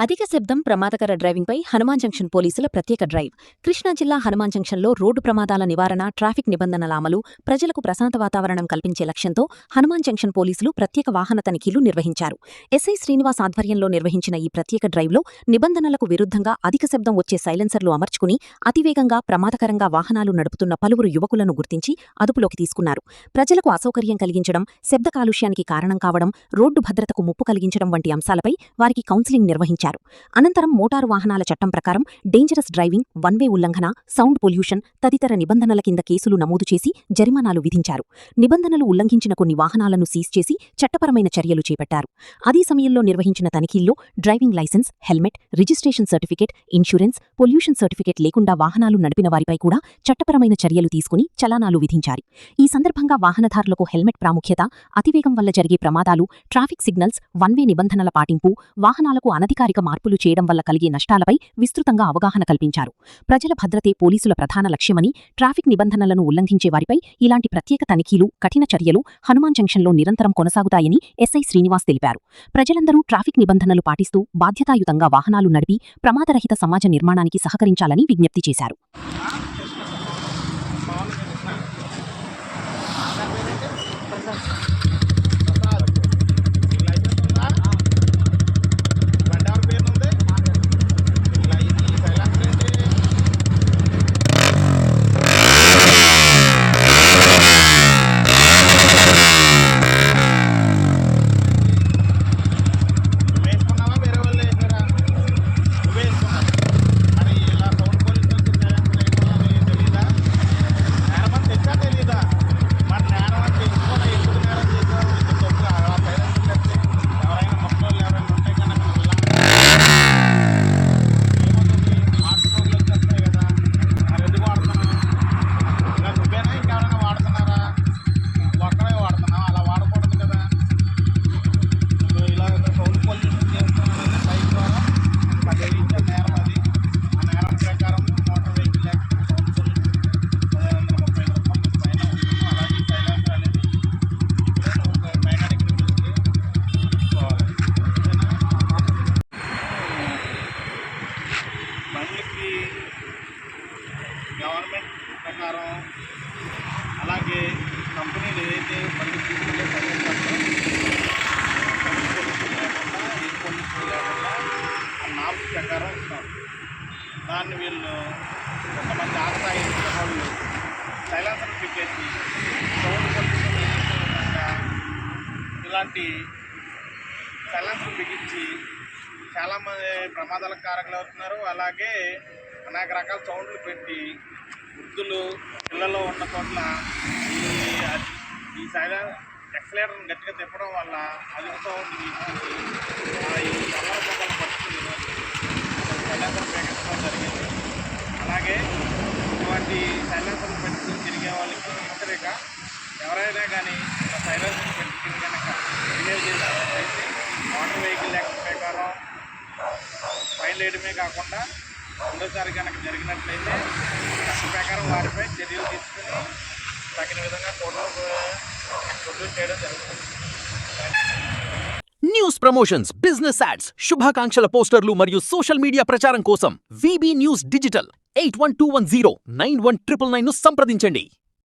అధిక శబ్దం ప్రమాదకర డ్రైవింగ్పై హనుమాన్ జంక్షన్ పోలీసుల ప్రత్యేక డ్రైవ్. కృష్ణా జిల్లా హనుమాన్ జంక్షన్లో రోడ్డు ప్రమాదాల నివారణ, ట్రాఫిక్ నిబంధనల అమలు, ప్రజలకు ప్రశాంత వాతావరణం కల్పించే లక్ష్యంతో హనుమాన్ జంక్షన్ పోలీసులు ప్రత్యేక వాహన తనిఖీలు నిర్వహించారు. ఎస్ఐ శ్రీనివాస్ ఆధ్వర్యంలో నిర్వహించిన ఈ ప్రత్యేక డ్రైవ్లో నిబంధనలకు విరుద్ధంగా అధిక శబ్దం వచ్చే సైలెన్సర్లు అమర్చుకుని అతివేగంగా ప్రమాదకరంగా వాహనాలు నడుపుతున్న పలువురు యువకులను గుర్తించి అదుపులోకి తీసుకున్నారు. ప్రజలకు అసౌకర్యం కలిగించడం, శబ్ద కాలుష్యానికి కారణం కావడం, రోడ్డు భద్రతకు ముప్పు కలిగించడం వంటి అంశాలపై వారికి కౌన్సిలింగ్ నిర్వహించారు. అనంతరం మోటారు వాహనాల చట్టం ప్రకారం డేంజరస్ డ్రైవింగ్, వన్ వే ఉల్లంఘన, సౌండ్ పొల్యూషన్ తదితర నిబంధనల కింద కేసులు నమోదు చేసి జరిమానాలు విధించారు. నిబంధనలు ఉల్లంఘించిన కొన్ని వాహనాలను సీజ్ చేసి చట్టపరమైన చర్యలు చేపట్టారు. అదే సమయంలో నిర్వహించిన తనిఖీల్లో driving licence, helmet, registration certificate, insurance, pollution certificate లేకుండా వాహనాలు నడిపిన వారిపై కూడా చట్టపరమైన చర్యలు తీసుకుని చలానాలు విధించారు. ఈ సందర్భంగా వాహనదారులకు హెల్మెట్ ప్రాముఖ్యత, అతివేగం వల్ల జరిగే ప్రమాదాలు, ట్రాఫిక్ సిగ్నల్స్, వన్ వే నిబంధనల పాటింపు, వాహనాలకు అనధికారిక మార్పులు చేయడం వల్ల కలిగే నష్టాలపై విస్తృతంగా అవగాహన కల్పించారు. ప్రజల భద్రతే పోలీసుల ప్రధాన లక్ష్యమని, ట్రాఫిక్ నిబంధనలను ఉల్లంఘించే వారిపై ఇలాంటి ప్రత్యేక తనిఖీలు, కఠిన చర్యలు హనుమాన్ జంక్షన్లో నిరంతరం కొనసాగుతాయని ఎస్ఐ శ్రీనివాస్ తెలిపారు. ప్రజలందరూ ట్రాఫిక్ నిబంధనలు పాటిస్తూ బాధ్యతాయుతంగా వాహనాలు నడిపి ప్రమాదరహిత సమాజ నిర్మాణానికి సహకరించాలని విజ్ఞప్తి చేశారు. బండికి గవర్నమెంట్ ప్రకారం అలాగే కంపెనీలు ఏదైతే బండి తీసుకుంటే లేకుండా ఏ పొల్యూషన్ లేకుండా ఆ నామ్స్ ప్రకారం ఇస్తాం. దాన్ని వీళ్ళు కొంతమంది ఆస్థాయి వాళ్ళు సైలెన్సర్ పెట్టేసి సౌండ్ పొల్యూషన్ లేకుండా ఇలాంటి సైలెన్సర్ బిగించి చాలామంది ప్రమాదాలకు కారకులు అవుతున్నారు. అలాగే అనేక రకాల సౌండ్లు పెట్టి వృద్ధులు, పిల్లలు ఉన్న చోట్ల ఈ ఎక్సలేటర్ని గట్టిగా తిప్పడం వల్ల అధిక సౌండ్ తీసుకుంటూ ఈ అల్లరి పొగలు పట్టుకుని సైలెన్సర్ పెట్టడం జరిగింది. అలాగే ఇటువంటి సైలెన్సర్లు పెట్టుకుని తిరిగే వాళ్ళకి హెచ్చరిక, ఎవరైనా కానీ సైలెన్సర్ పెట్టుకుని కనుక బిహేవ్ చేసినట్లయితే మోటార్ వెహికల్ యాక్ట్ ప్రకారం ఫైన్ వేయడమే కాకుండా రెండోసారి కనుక జరిగినట్లయితే చట్ట ప్రకారం వారిపై చర్యలు తీసుకుని తగిన విధంగా కోర్టులో ప్రొడ్యూస్ చేయడం జరుగుతుంది. న్యూస్ ప్రమోషన్స్, బిజినెస్ యాడ్స్, శుభాకాంక్షల పోస్టర్లు మరియు సోషల్ మీడియా ప్రచారం కోసం VB న్యూస్ డిజిటల్ 8121091999 సంప్రదించండి.